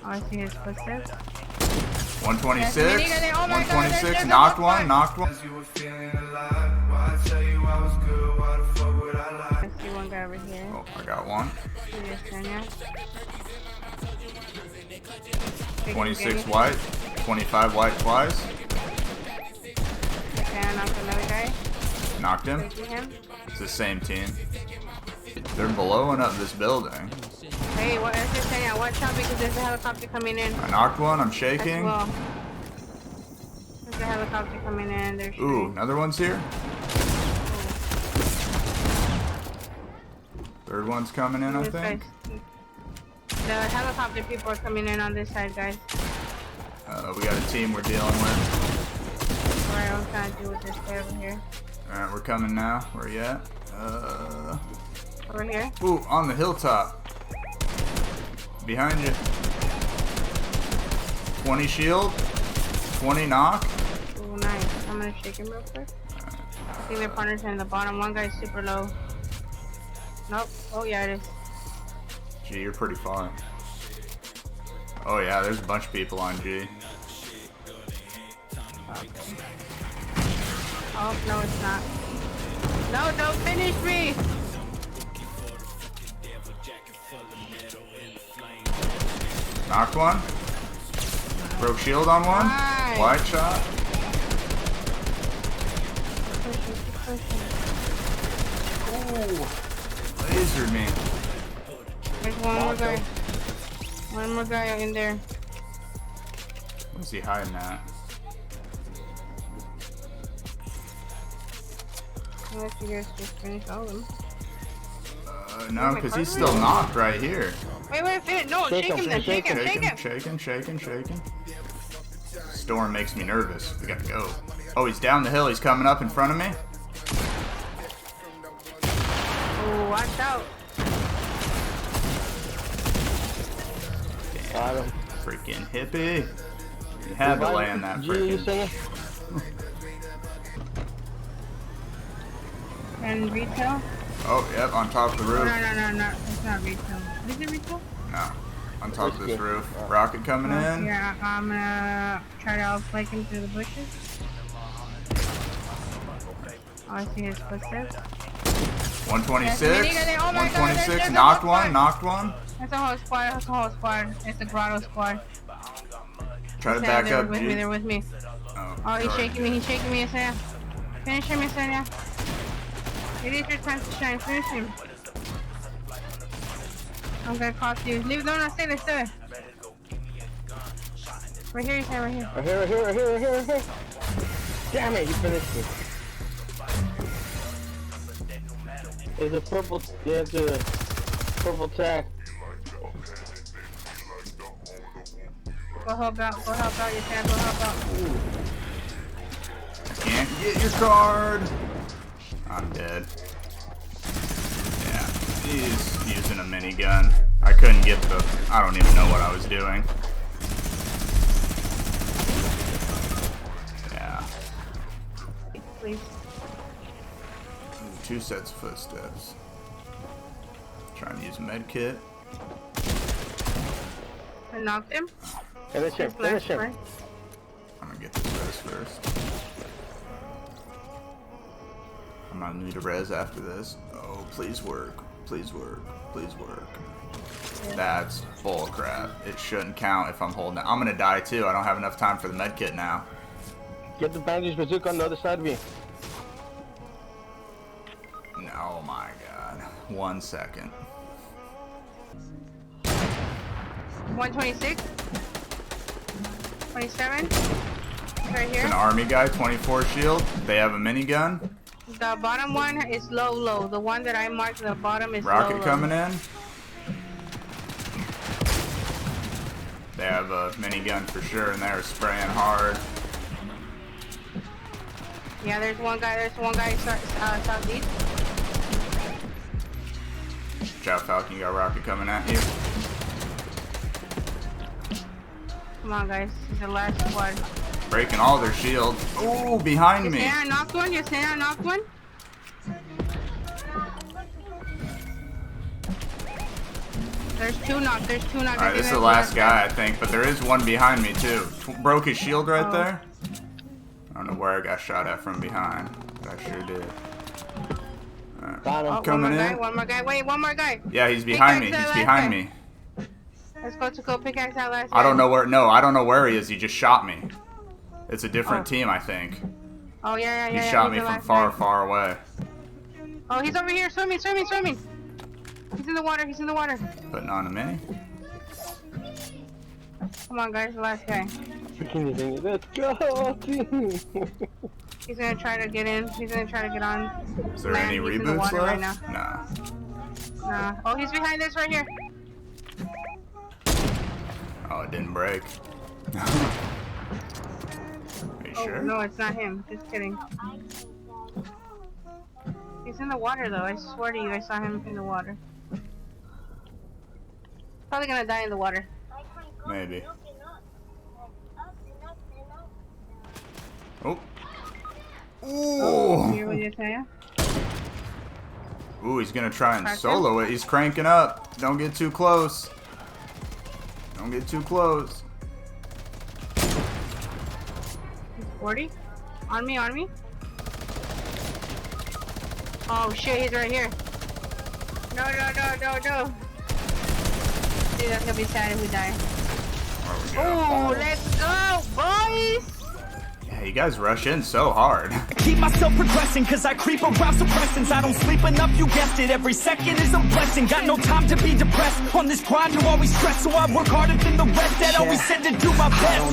Oh, I see his footsteps. 126. Oh my 126. God, Knocked one. Knocked one. I see one guy over here. Oh, I got one. 26 white. 25 white twice. Okay, I knocked another guy. Knocked him. It's the same team. They're blowing up this building. Hey, what is this saying? Watch out because there's a helicopter coming in. I knocked one. I'm shaking. Well. There's a helicopter coming in. There's Ooh, another one's here. Third one's coming in, I think. The helicopter people are coming in on this side, guys. We got a team we're dealing with. Alright, I'm trying to deal with this guy over here. Alright, we're coming now. Where you at? Over here. Ooh, on the hilltop. Behind you. 20 shield. 20 knock. Ooh, nice. I'm gonna shake him real quick. I think their partners are in the bottom. One guy's super low. Nope. Oh, yeah, it is. Gee, you're pretty far. Oh, yeah, there's a bunch of people on G. Okay. Oh, no, it's not. No, don't finish me! Knocked one. Broke shield on one. Nice. Wide shot. Ooh. Lasered me. There's one more guy. One more guy in there. What's he hiding at? Unless you guys just finish all of them. No, because he's still knocked right here. Wait, finish. No, shake him then. Shake him. Shaking. Storm makes me nervous. We gotta go. Oh, he's down the hill. He's coming up in front of me. Oh, watch out. Got him. Freaking hippie. You had to land that freaking. And retail? Oh, yep, on top of the roof. No. It's not retail. Is it retail? No. On top of this roof. Rocket coming in. Yeah, I'm gonna try to outflank him through the bushes. Oh, I see his footsteps. 126. Oh my 126. God, Knocked one. Knocked one. That's a whole squad. It's a grotto squad. Try to back up, G. They're with me. Oh, he's shaking me, Yesenia. Finish him, Yesenia. It is your time to shine. Finish him. I'm gonna cost you. Leave, no, stay there. Right here, Yesenia, right here. Right here. Damn it, you finished me. There's a purple, there's a purple tag. Go help out, Yesenia, go help out. Ooh. Can't get your card. I'm dead. Yeah, he's using a minigun. I couldn't get the. I don't even know what I was doing. Yeah. Please. Two sets of footsteps. Trying to use a med kit. I knocked him. Finish him. I'm gonna get this res first. I'm gonna need a res after this. Oh, please work. That's bull crap. It shouldn't count if I'm holding it. I'm gonna die too. I don't have enough time for the med kit now. Get the bandage bazooka on the other side of me. Oh my god. 1 second. 126. 27. Right here. It's an army guy, 24 shield. They have a minigun. The bottom one is low. The one that I marked, the bottom is Rocket low. coming in. They have a minigun for sure, and they're spraying hard. Yeah, there's one guy southeast. Watch out, Falcon. You got rocket coming at you. Come on, guys. This is the last squad. Breaking all their shields. Ooh, behind me. I knocked one. I knocked one. There's two knocked. There's two knocked. Alright, this is the last guy, I think, but there is one behind me, too. Broke his shield right there. I don't know where I got shot at from behind, but I sure did. Alright, coming in. One more guy. Wait, one more guy. Yeah, he's behind me. He's behind me. Let's go pickaxe that last guy. I don't know where. No, I don't know where he is. He just shot me. It's a different team, I think. Oh yeah. He shot me from far away. Oh, he's over here, swimming. He's in the water. Putting on a mini. Come on, guys, the last guy. Let's go, team. He's gonna try to get in. He's gonna try to get on. Is there any reboots left? Right now. Nah. Oh, he's behind this right here. Oh, it didn't break. Are you sure? No, it's not him. Just kidding. He's in the water, though. I swear to you, I saw him in the water. Probably gonna die in the water. Maybe. Oh. Ooh. Here, what did I tell you? Ooh, he's gonna try and solo it. He's cranking up. Don't get too close. Don't get too close. 40? On me. Oh shit, he's right here. No. Dude, that's gonna be sad if we die. Oh, let's go, boys! Yeah, you guys rush in so hard. I keep myself progressing cause I creep around suppressants. I don't sleep enough, you guessed it. Every second is a blessing. Got no time to be depressed. On this grind, you always stress, so I work harder than the rest. That always said to do my best.